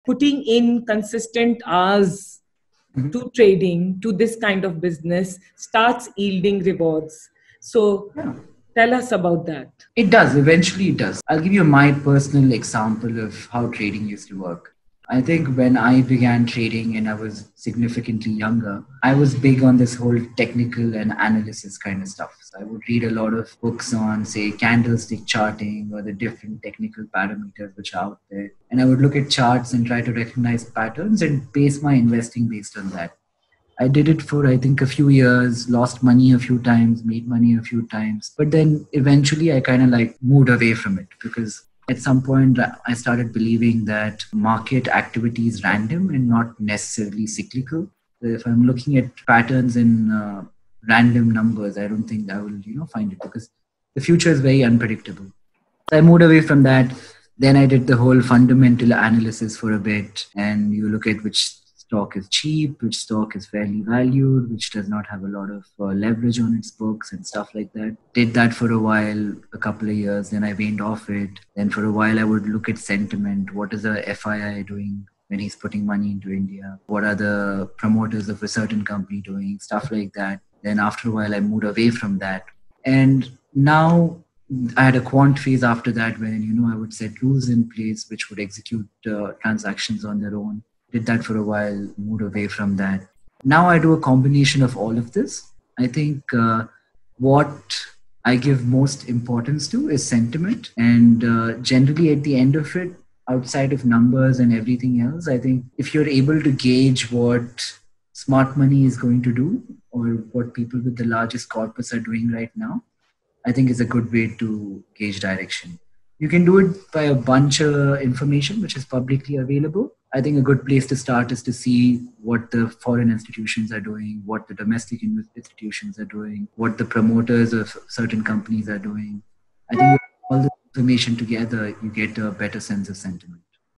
putting in consistent hours to trading, to this kind of business, starts yielding rewards. So tell us about that. It does. Eventually it does. I'll give you my personal example of how trading used to work. I think when I began trading and I was significantly younger, I was big on this whole technical and analysis kind of stuff. So I would read a lot of books on, say, candlestick charting or the different technical parameters which are out there. And I would look at charts and try to recognize patterns and base my investing based on that. I did it for, I think, a few years, lost money a few times, made money a few times. But then eventually I kind of like moved away from it because at some point I started believing that market activity is random and not necessarily cyclical. If I'm looking at patterns in random numbers, I don't think I will, find it because the future is very unpredictable. So I moved away from that. Then I did the whole fundamental analysis for a bit, and you look at which stock is cheap, which stock is fairly valued, which does not have a lot of leverage on its books and stuff like that. Did that for a while, a couple of years, then I waned off it. Then for a while I would look at sentiment. What is the FII doing when he's putting money into India? What are the promoters of a certain company doing? Stuff like that. Then after a while I moved away from that. And now I had a quant phase after that when, I would set rules in place which would execute transactions on their own. Did that for a while, moved away from that. Now I do a combination of all of this. I think what I give most importance to is sentiment. And generally at the end of it, outside of numbers and everything else, I think if you're able to gauge what smart money is going to do or what people with the largest corpus are doing right now, I think is a good way to gauge direction. You can do it by a bunch of information which is publicly available. I think a good place to start is to see what the foreign institutions are doing, what the domestic institutions are doing, what the promoters of certain companies are doing. I think all the information together, you get a better sense of sentiment.